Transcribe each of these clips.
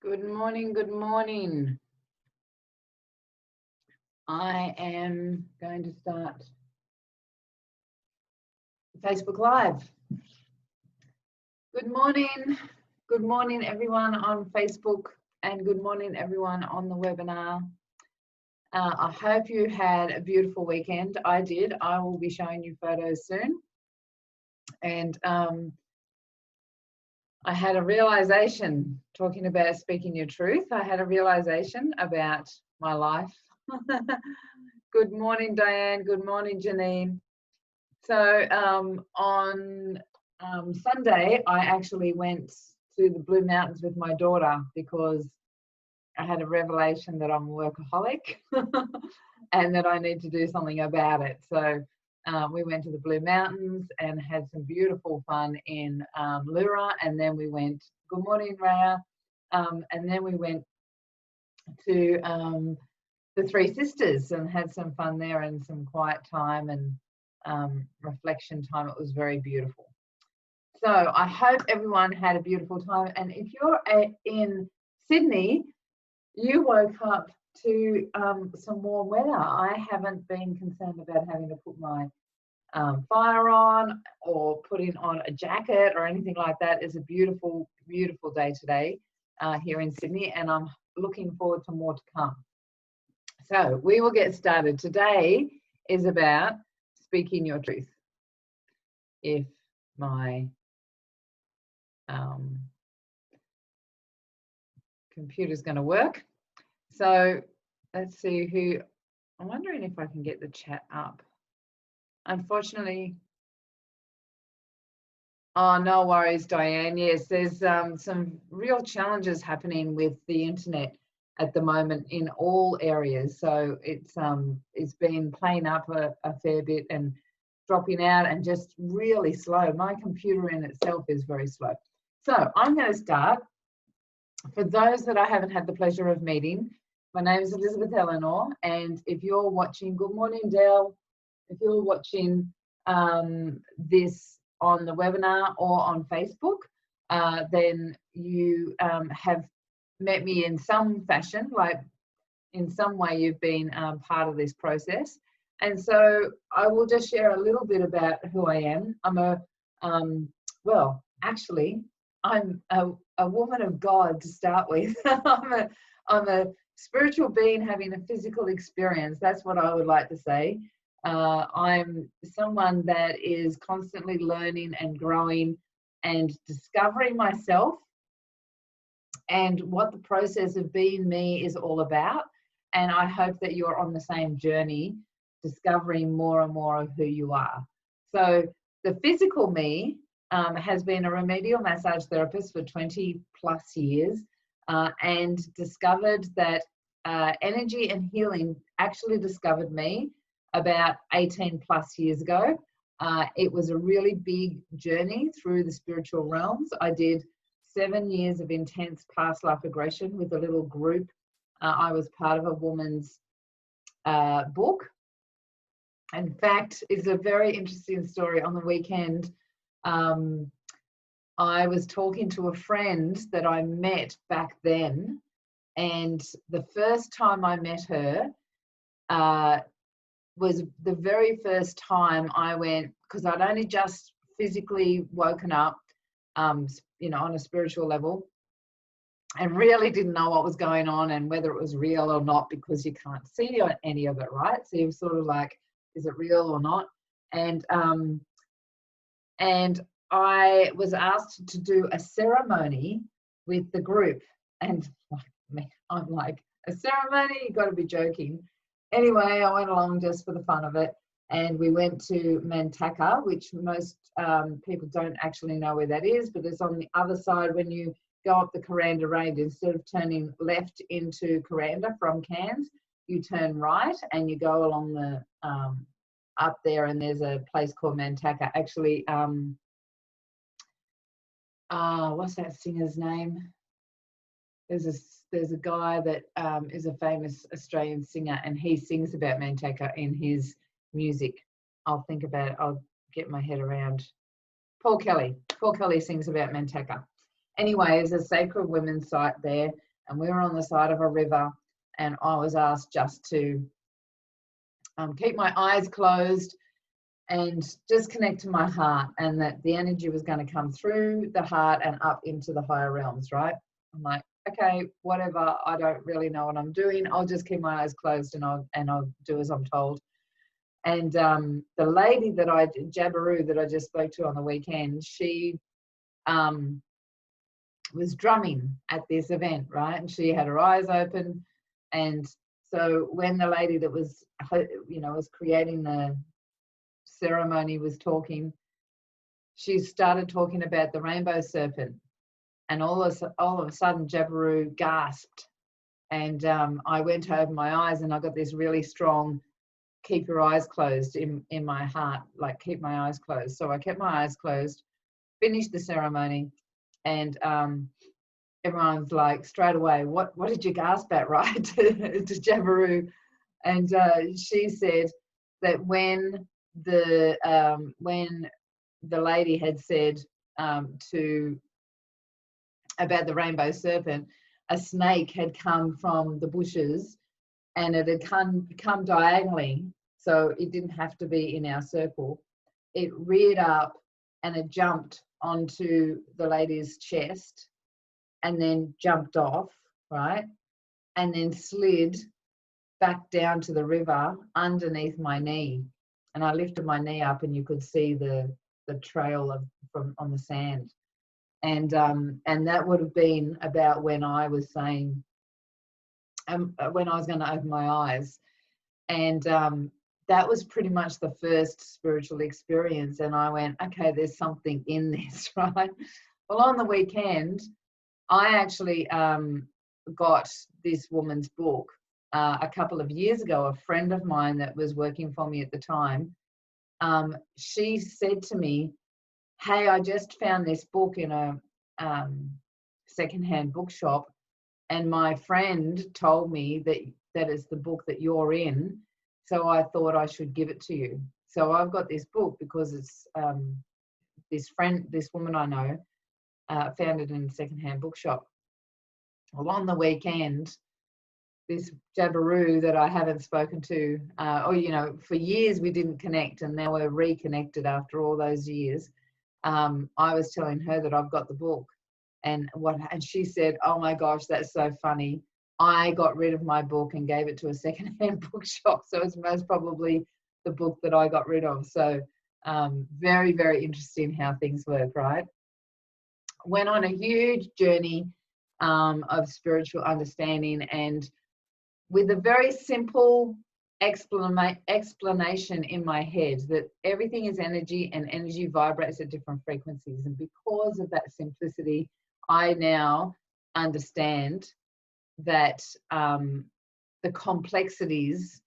Good morning, good morning. I am going to start Facebook Live. Good morning everyone on Facebook, and good morning everyone on the webinar. I hope you had a beautiful weekend. I did. I will be showing you photos soon. And I had a realization, talking about speaking your truth, I had a realization about my life. Good morning, Diane. Good morning, Janine. So on Sunday, I actually went to the Blue Mountains with my daughter because I had a revelation that I'm a workaholic and that I need to do something about it. So we went to the Blue Mountains and had some beautiful fun in Lura, and then we went, good morning, Raya, and then we went to the Three Sisters and had some fun there and some quiet time and reflection time. It was very beautiful. So I hope everyone had a beautiful time, and if you're in Sydney, you woke up to some warm weather. I haven't been concerned about having to put my fire on or putting on a jacket or anything like that. It's a beautiful, beautiful day today here in Sydney, and I'm looking forward to more to come. So we will get started. Today is about speaking your truth. If my computer's going to work. So let's see who, I'm wondering if I can get the chat up. Unfortunately, oh, no worries, Diane. Yes, there's some real challenges happening with the internet at the moment in all areas. So it's been playing up a fair bit and dropping out and just really slow. My computer in itself is very slow. So I'm going to start. For those that I haven't had the pleasure of meeting, my name is Elizabeth Eleanor, and if you're watching, good morning, Dale. If you're watching this on the webinar or on Facebook, then you have met me in some fashion, like in some way you've been part of this process. And so I will just share a little bit about who I am. I'm well, actually, I'm a woman of God to start with. I'm a spiritual being having a physical experience. That's what I would like to say. I'm someone that is constantly learning and growing and discovering myself and what the process of being me is all about. And I hope that you're on the same journey, discovering more and more of who you are. So the physical me has been a remedial massage therapist for 20 plus years and discovered that energy and healing actually discovered me about 18 plus years ago. It was a really big journey through the spiritual realms. I did 7 years of intense past life regression with a little group. I was part of a woman's book. In fact, it's a very interesting story. On the weekend, I was talking to a friend that I met back then, and the first time I met her was the very first time I went, because I'd only just physically woken up, you know, on a spiritual level, and really didn't know what was going on and whether it was real or not, because you can't see any of it, right? So you're sort of like, is it real or not? And I was asked to do a ceremony with the group, and I'm like, a ceremony? You got to be joking. Anyway, I went along just for the fun of it, and we went to Mantaka, which most people don't actually know where that is, but it's on the other side when you go up the Kuranda Range. Instead of turning left into Kuranda from Cairns, you turn right and you go along the up there, and there's a place called Mantaka. Actually, what's that singer's name? There's a guy that is a famous Australian singer, and he sings about Mantaka in his music. I'll think about it. I'll get my head around. Paul Kelly. Paul Kelly sings about Mantaka. Anyway, there's a sacred women's site there, and we were on the side of a river, and I was asked just to keep my eyes closed and just connect to my heart, and that the energy was going to come through the heart and up into the higher realms, right? I'm like, okay, whatever, I don't really know what I'm doing. I'll just keep my eyes closed and I'll do as I'm told. And the lady that Jabiru, that I just spoke to on the weekend, she was drumming at this event, right? And she had her eyes open. And so when the lady that was, was creating the ceremony was talking, she started talking about the rainbow serpent. And all of a sudden, Jabiru gasped. And I went to open my eyes, and I got this really strong, keep your eyes closed in my heart, like keep my eyes closed. So I kept my eyes closed, finished the ceremony, and everyone's like straight away, what did you gasp at, right? to Jabiru. And she said that when the lady had said about the rainbow serpent, a snake had come from the bushes, and it had come diagonally, so it didn't have to be in our circle. It reared up and it jumped onto the lady's chest and then jumped off, right? And then slid back down to the river underneath my knee. And I lifted my knee up, and you could see the trail on the sand. And that would have been about when I was saying, when I was going to open my eyes. And that was pretty much the first spiritual experience. And I went, okay, there's something in this, right? Well, on the weekend, I actually got this woman's book a couple of years ago. A friend of mine that was working for me at the time, she said to me, hey, I just found this book in a secondhand bookshop, and my friend told me that it's the book that you're in, so I thought I should give it to you. So I've got this book because it's this woman I know found it in a secondhand bookshop. Well, on the weekend, this Jabiru that I haven't spoken to, for years we didn't connect, and now we're reconnected after all those years. I was telling her that I've got the book, and she said, oh my gosh, that's so funny. I got rid of my book and gave it to a secondhand bookshop, so it's most probably the book that I got rid of. So very, very interesting how things work, right? Went on a huge journey of spiritual understanding, and with a very simple explanation in my head that everything is energy and energy vibrates at different frequencies. And because of that simplicity, I now understand that the complexities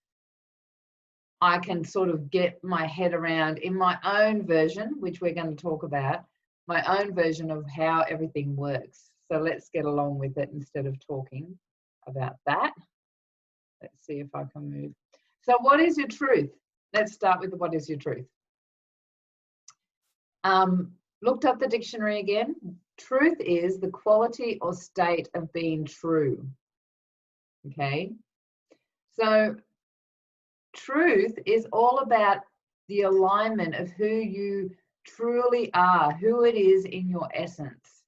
I can sort of get my head around in my own version, which we're going to talk about, my own version of how everything works. So let's get along with it instead of talking about that. Let's see if I can move. So what is your truth? Let's start with what is your truth. Looked up the dictionary again. Truth is the quality or state of being true. Okay. So truth is all about the alignment of who you truly are, who it is in your essence.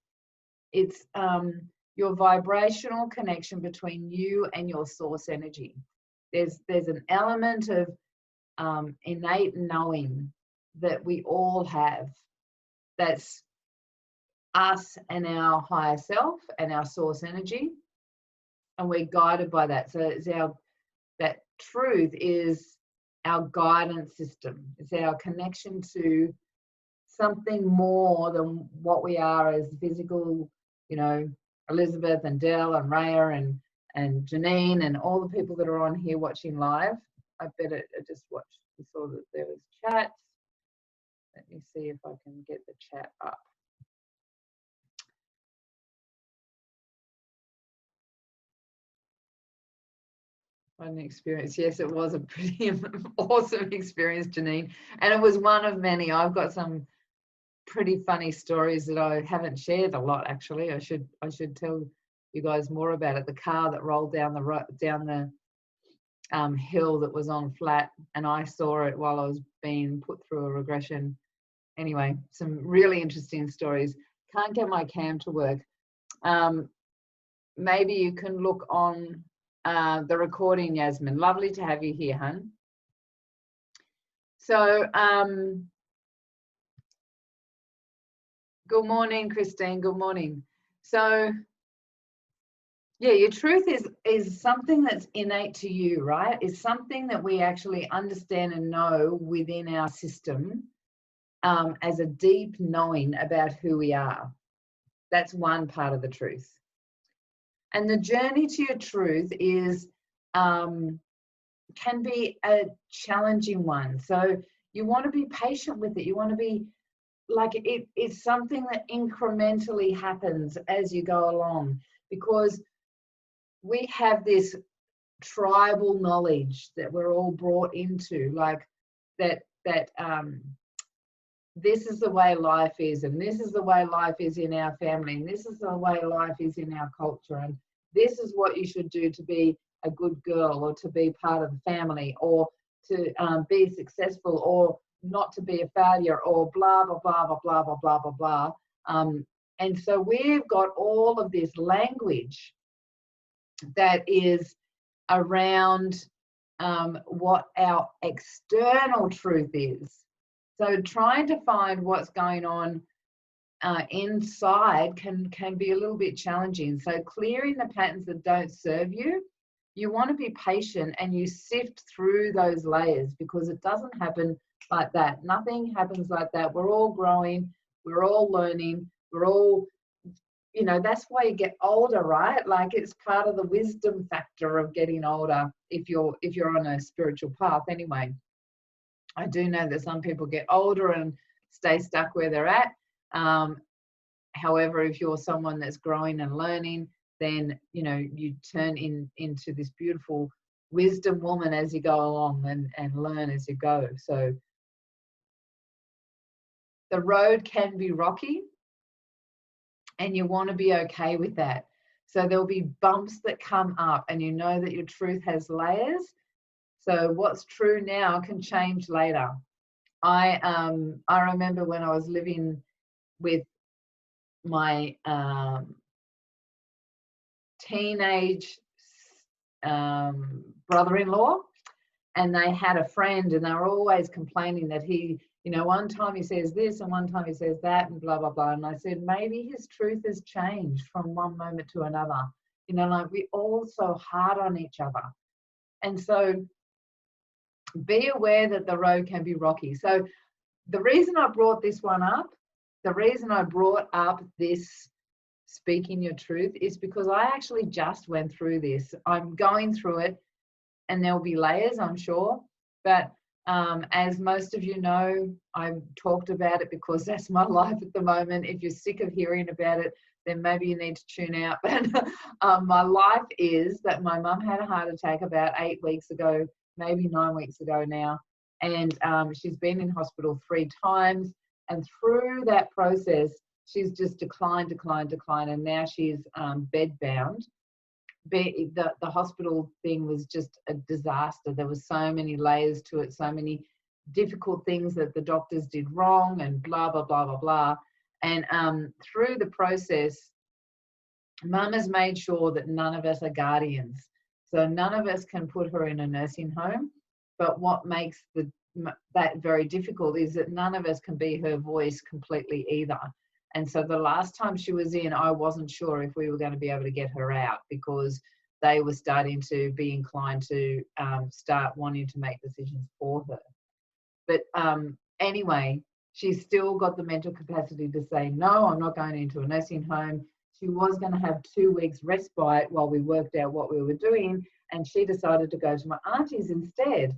It's your vibrational connection between you and your source energy. There's an element of innate knowing that we all have. That's us and our higher self and our source energy, and we're guided by that. So it's that truth is our guidance system. It's our connection to something more than what we are as physical, Elizabeth and Dell and Raya and Janine and all the people that are on here watching live. I better just watch. I saw that there was chats. Let me see if I can get the chat up. What an experience. Yes, it was a pretty awesome experience, Janine. And it was one of many. I've got some pretty funny stories that I haven't shared a lot, actually. I should tell you guys more about it. The car that rolled down the hill that was on flat, and I saw it while I was being put through a regression. Anyway, some really interesting stories. Can't get my cam to work. Maybe you can look on the recording, Yasmin. Lovely to have you here, hun. So, good morning, Christine. Good morning. So, yeah, your truth is something that's innate to you, right? It's something that we actually understand and know within our system as a deep knowing about who we are. That's one part of the truth. And the journey to your truth is can be a challenging one. So you want to be patient with it. You want to be like it's something that incrementally happens as you go along, because we have this tribal knowledge that we're all brought into, like that this is the way life is, and this is the way life is in our family, and this is the way life is in our culture, and this is what you should do to be a good girl, or to be part of the family, or to be successful, or not to be a failure, or blah, blah, blah, blah, blah, blah, blah, blah, blah. And so we've got all of this language that is around what our external truth is. So trying to find what's going on inside can be a little bit challenging. So clearing the patterns that don't serve you, you want to be patient and you sift through those layers, because it doesn't happen like that. Nothing happens like that. We're all growing, we're all learning, we're all, you know, that's why you get older, right? Like it's part of the wisdom factor of getting older if you're on a spiritual path anyway. I do know that some people get older and stay stuck where they're at. However, if you're someone that's growing and learning, then, you know, you turn into this beautiful wisdom woman as you go along and learn as you go. So the road can be rocky, and you want to be okay with that. So there'll be bumps that come up, and you know that your truth has layers. So what's true now can change later. I remember when I was living with my teenage brother-in-law, and they had a friend, and they were always complaining that he, you know, one time he says this and one time he says that and blah, blah, blah. And I said, maybe his truth has changed from one moment to another. You know, like we're all so hard on each other. And so be aware that the road can be rocky. So the reason I brought this one up, the reason I brought up this speaking your truth is because I actually just went through this. I'm going through it, and there'll be layers, I'm sure. But as most of you know, I've talked about it because that's my life at the moment. If you're sick of hearing about it, then maybe you need to tune out. But my life is that my mum had a heart attack about 8 weeks ago, maybe 9 weeks ago now. And she's been in hospital 3 times. And through that process, she's just declined. And now she's bedbound. The hospital thing was just a disaster. There was so many layers to it, so many difficult things that the doctors did wrong, and blah, blah, blah, blah, blah. And through the process, Mum has made sure that none of us are guardians. So none of us can put her in a nursing home. But what makes that very difficult is that none of us can be her voice completely either. And so the last time she was in, I wasn't sure if we were going to be able to get her out, because they were starting to be inclined to start wanting to make decisions for her. But anyway, she's still got the mental capacity to say, no, I'm not going into a nursing home. She was going to have 2 weeks respite while we worked out what we were doing. And she decided to go to my auntie's instead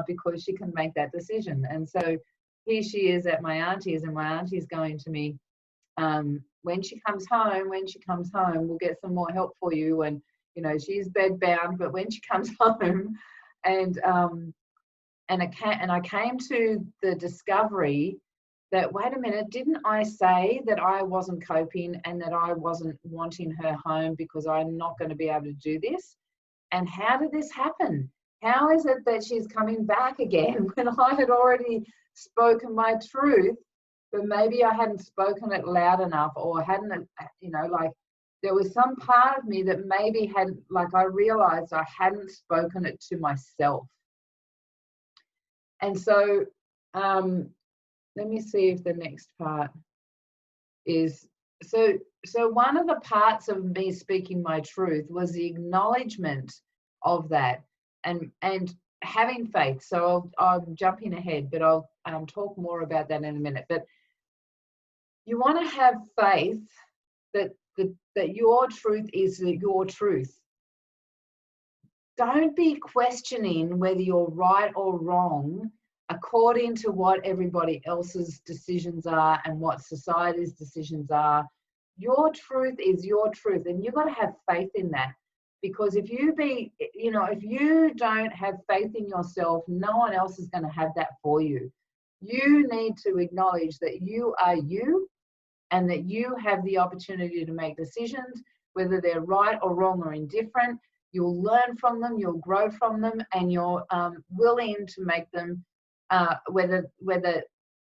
because she can make that decision. And so here she is at my auntie's, and my auntie's going to me, when she comes home, we'll get some more help for you. And, you know, she's bedbound, but when she comes home, and I came to the discovery that, wait a minute, didn't I say that I wasn't coping and that I wasn't wanting her home because I'm not going to be able to do this? And how did this happen? How is it that she's coming back again when I had already spoken my truth, but maybe I hadn't spoken it loud enough, or hadn't, you know, like there was some part of me that maybe had, like I realized I hadn't spoken it to myself. And so let me see if the next part is, so one of the parts of me speaking my truth was the acknowledgement of that, and having faith. So I'm jumping ahead, but I'll talk more about that in a minute. But you want to have faith that your truth is your truth. Don't be questioning whether you're right or wrong according to what everybody else's decisions are and what society's decisions are. Your truth is your truth, and you've got to have faith in that. Because if you don't have faith in yourself, no one else is going to have that for you. You need to acknowledge that you are you, and that you have the opportunity to make decisions, whether they're right or wrong or indifferent. You'll learn from them, you'll grow from them, and you're willing to make them, whether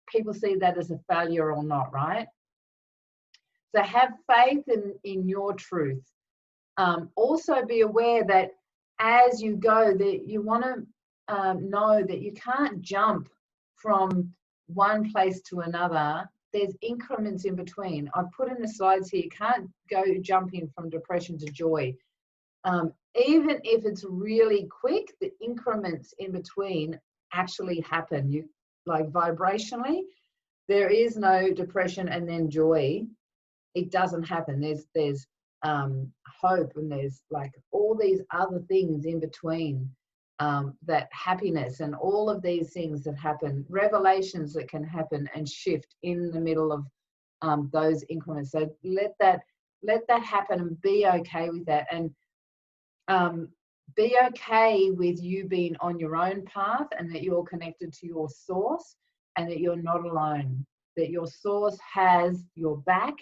people see that as a failure or not, right? So have faith in your truth. Also be aware that as you go, that you want to know that you can't jump from one place to another. There's increments in between. I've put in the slides here, you can't go jumping from depression to joy. Even if it's really quick, the increments in between actually happen. You, like vibrationally, there is no depression and then joy. It doesn't happen. There's hope, and there's like all these other things in between, that happiness and all of these things that happen, revelations that can happen and shift in the middle of those increments. So let that happen and be okay with that, and be okay with you being on your own path, and that you're connected to your source, and that you're not alone, that your source has your back,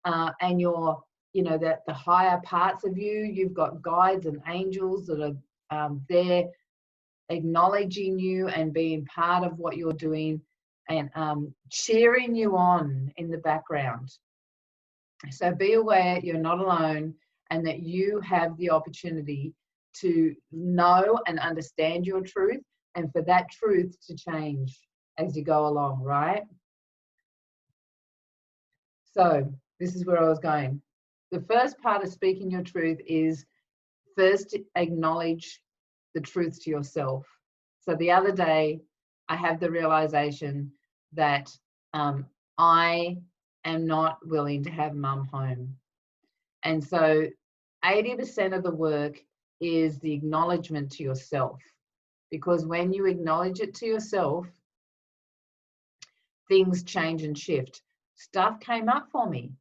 and your, you know, that the higher parts of you, you've got guides and angels that are there acknowledging you and being part of what you're doing, and cheering you on in the background. So be aware you're not alone, and that you have the opportunity to know and understand your truth, and for that truth to change as you go along, right? So this is where I was going. The first part of speaking your truth is first acknowledge the truth to yourself. So the other day, I had the realization that I am not willing to have mum home. And so 80% of the work is the acknowledgement to yourself. Because when you acknowledge it to yourself, things change and shift. Stuff came up for me.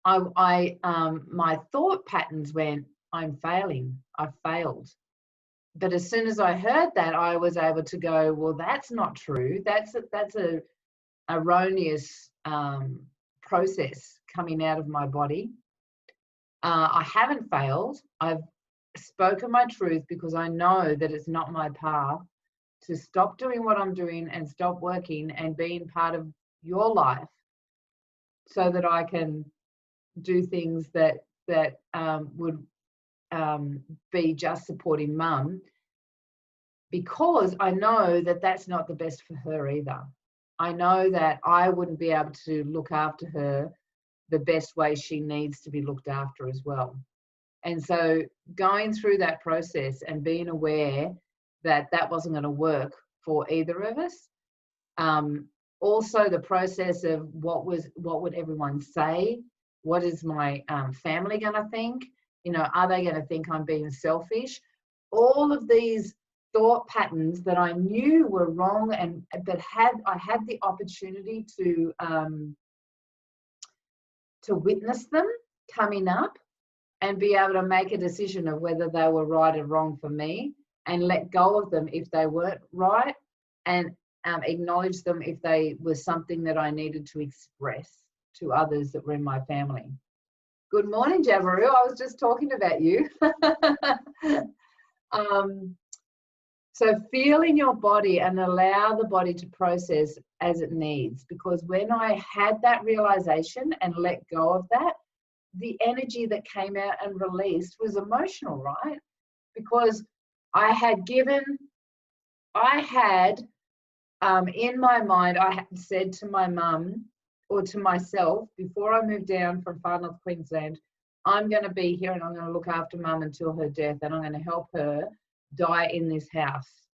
My thought patterns went, I'm failing, I failed. But as soon as I heard that, I was able to go, well, that's not true. That's a erroneous process coming out of my body. I haven't failed. I've spoken my truth because I know that it's not my path to stop doing what I'm doing and stop working and being part of your life, so that I can do things that would be just supporting mum, because I know that that's not the best for her either. I know that I wouldn't be able to look after her the best way she needs to be looked after as well. And so going through that process and being aware that that wasn't going to work for either of us. Also the process of what would everyone say? What is my family going to think? You know, are they going to think I'm being selfish? All of these thought patterns that I knew were wrong, and but I had the opportunity to witness them coming up and be able to make a decision of whether they were right or wrong for me, and let go of them if they weren't right, and acknowledge them if they were something that I needed to express to others that were in my family. Good morning, Jabaroo. I was just talking about you. So feel in your body and allow the body to process as it needs, because when I had that realization and let go of that, the energy that came out and released was emotional, right? Because I had in my mind, I had said to my mum or to myself before I moved down from Far North Queensland, I'm going to be here and I'm going to look after mum until her death, and I'm going to help her die in this house.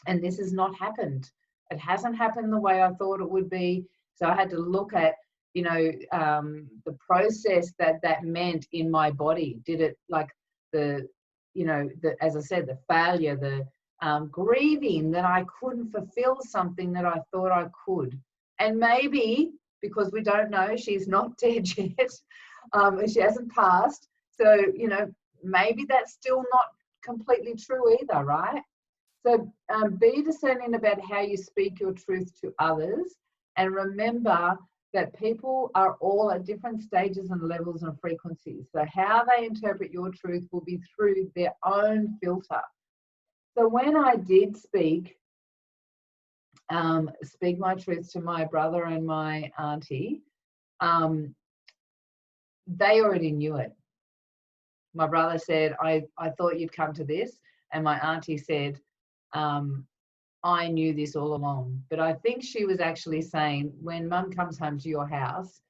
And this has not happened. It hasn't happened the way I thought it would be. So I had to look at, the process that meant in my body. Did it, like, as I said, the failure, the grieving that I couldn't fulfill something that I thought I could. And maybe because we don't know, she's not dead yet, she hasn't passed. So, maybe that's still not completely true either, right? So be discerning about how you speak your truth to others, and remember that people are all at different stages and levels and frequencies. So how they interpret your truth will be through their own filter. So when I did speak my truth to my brother and my auntie, they already knew it. My brother said, I thought you'd come to this. And my auntie said, I knew this all along. But I think she was actually saying, when mum comes home to your house,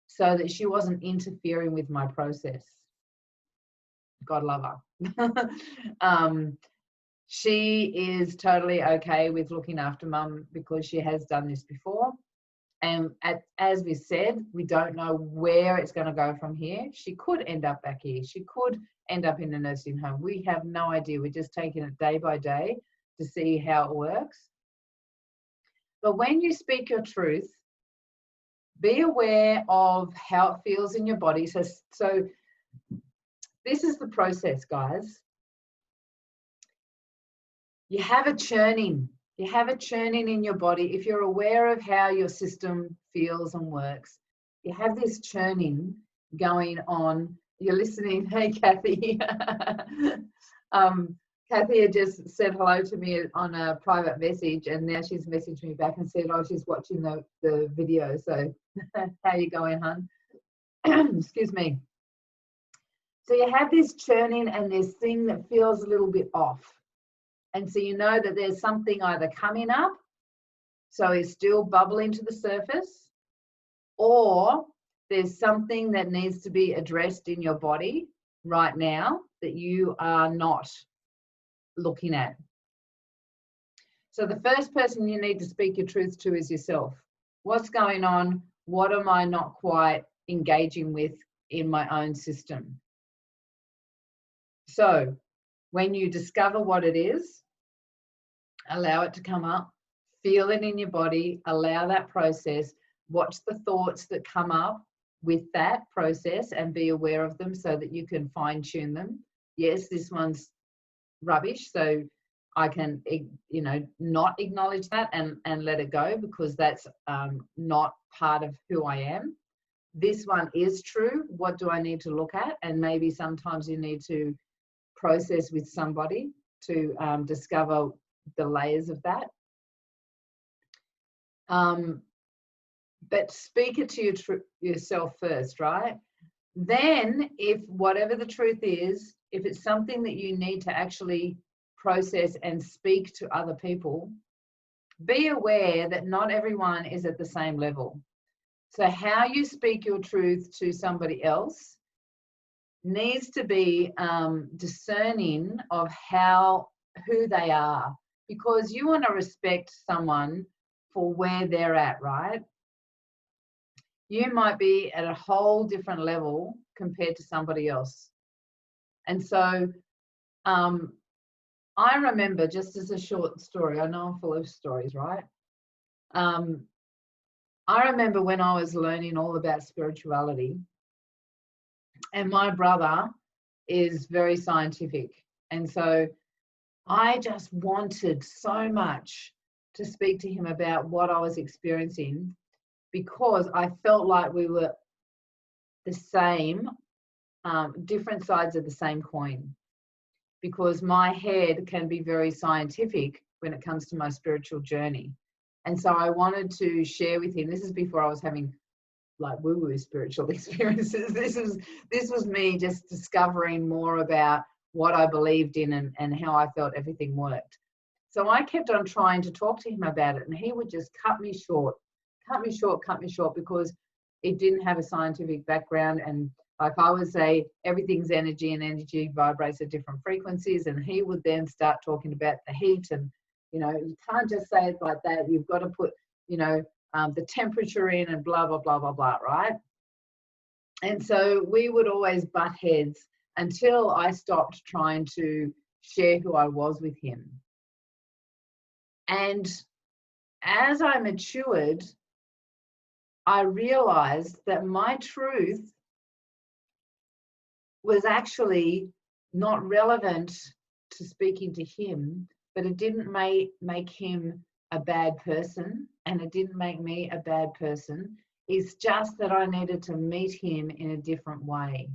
so that she wasn't interfering with my process. God love her. She is totally okay with looking after mum because she has done this before. And as we said, we don't know where it's going to go from here. She could end up back here. She could end up in a nursing home. We have no idea. We're just taking it day by day to see how it works. But when you speak your truth, be aware of how it feels in your body. So this is the process, guys. You have a churning. You have a churning in your body. If you're aware of how your system feels and works, you have this churning going on. You're listening. Hey, Kathy. Kathy had just said hello to me on a private message, and now she's messaged me back and said, oh, she's watching the video. So how you going, hun? Excuse me. So you have this churning and this thing that feels a little bit off. And so you know that there's something either coming up, so it's still bubbling to the surface, or there's something that needs to be addressed in your body right now that you are not looking at. So the first person you need to speak your truth to is yourself. What's going on? What am I not quite engaging with in my own system? So when you discover what it is, allow it to come up, feel it in your body, allow that process, watch the thoughts that come up with that process and be aware of them so that you can fine tune them. Yes, this one's rubbish, so I can, not acknowledge that and let it go, because that's not part of who I am. This one is true. What do I need to look at? And maybe sometimes you need to process with somebody to discover the layers of that. But speak it to yourself first, right? Then, if whatever the truth is, if it's something that you need to actually process and speak to other people, be aware that not everyone is at the same level. So how you speak your truth to somebody else needs to be discerning of who they are, because you want to respect someone for where they're at, right? You might be at a whole different level compared to somebody else. And so I remember, just as a short story, I know I'm full of stories, right? I remember when I was learning all about spirituality, and my brother is very scientific. And so I just wanted so much to speak to him about what I was experiencing, because I felt like we were the same, different sides of the same coin. Because my head can be very scientific when it comes to my spiritual journey. And so I wanted to share with him, this is before I was having like woo-woo spiritual experiences. This was me just discovering more about what I believed in and how I felt everything worked. So I kept on trying to talk to him about it, and he would just cut me short, because it didn't have a scientific background. And like I would say, everything's energy, and energy vibrates at different frequencies. And he would then start talking about the heat, and you can't just say it like that. You've got to put the temperature in, and blah blah blah blah blah, right? And so we would always butt heads until I stopped trying to share who I was with him. And as I matured, I realized that my truth was actually not relevant to speaking to him, but it didn't make him a bad person, and it didn't make me a bad person. It's just that I needed to meet him in a different way.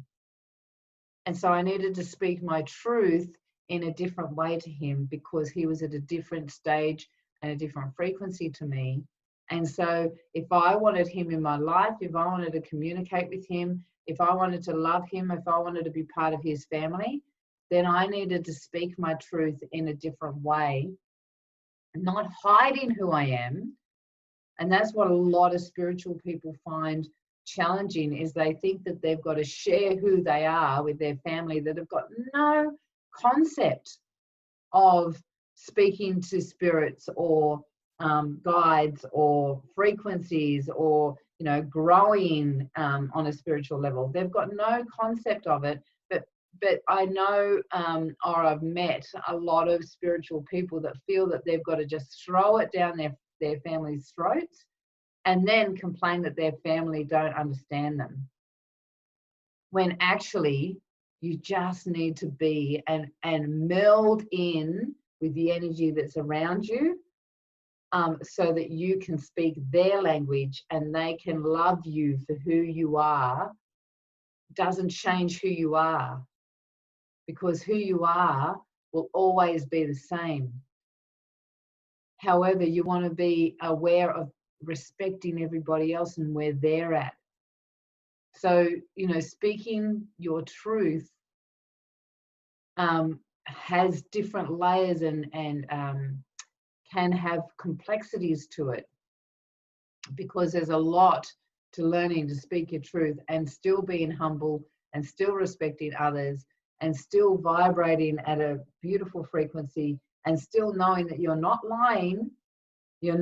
And so I needed to speak my truth in a different way to him, because he was at a different stage and a different frequency to me. And so if I wanted him in my life, if I wanted to communicate with him, if I wanted to love him, if I wanted to be part of his family, then I needed to speak my truth in a different way, not hiding who I am. And that's what a lot of spiritual people find challenging, is they think that they've got to share who they are with their family, that have got no concept of speaking to spirits or guides or frequencies, or growing on a spiritual level. They've got no concept of it. But I know, or I've met a lot of spiritual people that feel that they've got to just throw it down their family's throats, and then complain that their family don't understand them, when actually you just need to be and meld in with the energy that's around you, so that you can speak their language and they can love you for who you are. Doesn't change who you are, because who you are will always be the same. However, you want to be aware of respecting everybody else and where they're at. So, speaking your truth has different layers and can have complexities to it, because there's a lot to learning to speak your truth and still being humble and still respecting others and still vibrating at a beautiful frequency, and still knowing that you're not lying, you're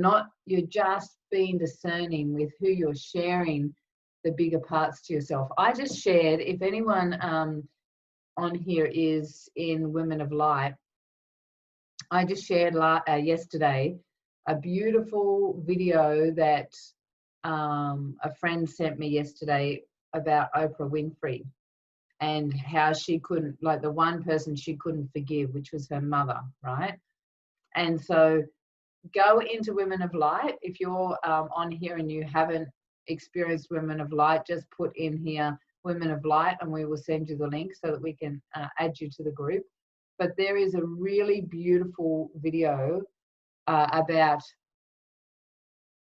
just being discerning with who you're sharing the bigger parts to yourself. I just shared, if anyone on here is in Women of Light, I just shared yesterday a beautiful video that a friend sent me yesterday about Oprah Winfrey, and how she couldn't, like, the one person she couldn't forgive, which was her mother, right? And so go into Women of Light. If you're on here and you haven't experienced Women of Light, just put in here Women of Light and we will send you the link so that we can add you to the group. But there is a really beautiful video about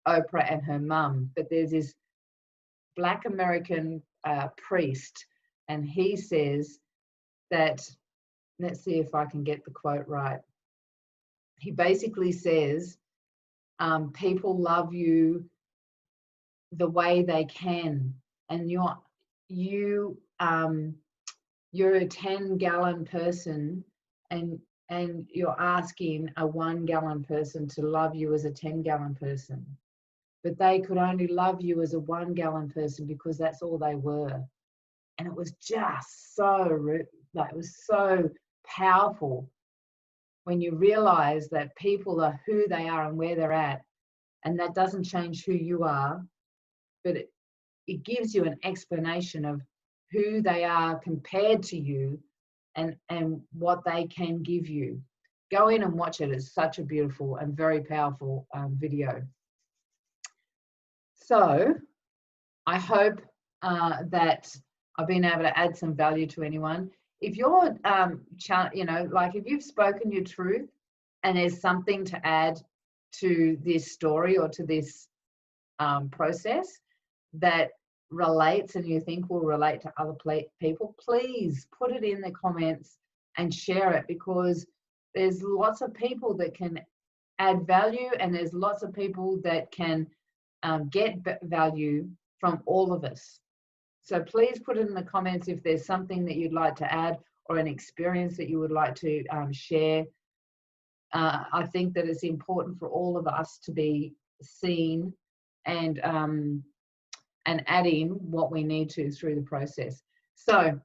Oprah and her mum. But there's this Black American priest, and he says that, let's see if I can get the quote right. He basically says, people love you the way they can, and you're a 10-gallon person, and you're asking a 1-gallon person to love you as a 10-gallon person, but they could only love you as a 1-gallon person because that's all they were. And it was just so, like, it was so powerful when you realize that people are who they are and where they're at, and that doesn't change who you are, but it gives you an explanation of who they are compared to you, and what they can give you. go in and watch it. It's such a beautiful and very powerful video. So I hope that I've been able to add some value to anyone. If you're, you know, like if you've spoken your truth and there's something to add to this story or to this process that relates and you think will relate to other people, please put it in the comments and share it, because there's lots of people that can add value, and there's lots of people that can get value from all of us. So please put it in the comments if there's something that you'd like to add or an experience that you would like to share. I think that it's important for all of us to be seen and add in what we need to through the process. So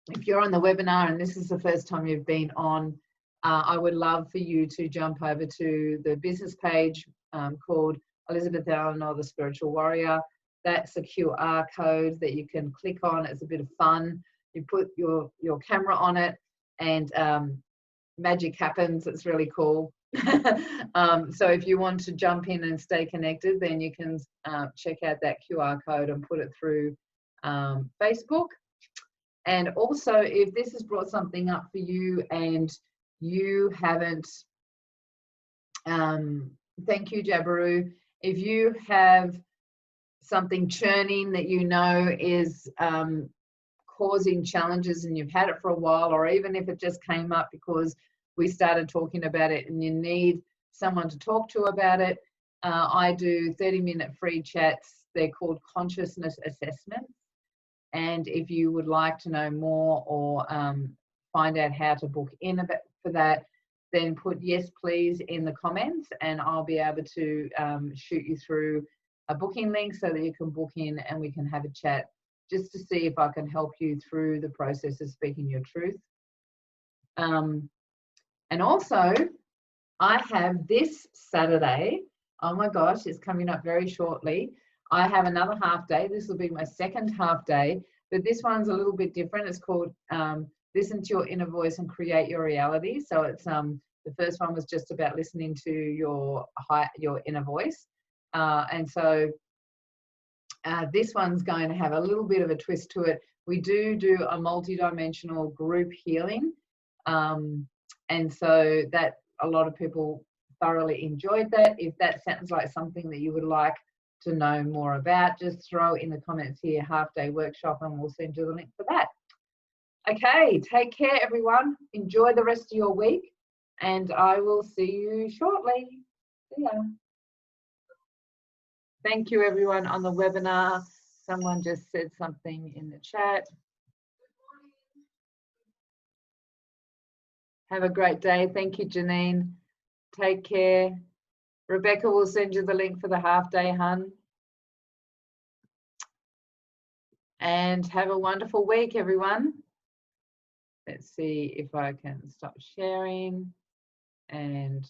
if you're on the webinar and this is the first time you've been on, I would love for you to jump over to the business page called Elizabeth Eleanor, the Spiritual Warrior. That's a QR code that you can click on. It's a bit of fun. You put your camera on it and magic happens. It's really cool. So if you want to jump in and stay connected, then you can check out that QR code and put it through Facebook. And also, if this has brought something up for you and you haven't, thank you, Jabiru. If you have something churning that you know is causing challenges and you've had it for a while, or even if it just came up because we started talking about it and you need someone to talk to about it, I do 30-minute free chats. They're called consciousness assessments. And if you would like to know more or find out how to book in for that, then put yes please in the comments and I'll be able to shoot you through a booking link so that you can book in and we can have a chat just to see if I can help you through the process of speaking your truth. And also, I have this Saturday, oh my gosh, it's coming up very shortly. I have another half day. This will be my second half day, but this one's a little bit different. It's called Listen to Your Inner Voice and Create Your Reality. So it's the first one was just about listening to your inner voice. And so this one's going to have a little bit of a twist to it. We do a multi-dimensional group healing. And so that a lot of people thoroughly enjoyed that. If that sounds like something that you would like to know more about, just throw in the comments here, half-day workshop, and we'll send you the link for that. Okay, take care, everyone. Enjoy the rest of your week, and I will see you shortly. See ya. Thank you, everyone on the webinar. Someone just said something in the chat. Have a great day. Thank you, Janine. Take care. Rebecca will send you the link for the half day, hun. And have a wonderful week, everyone. Let's see if I can stop sharing and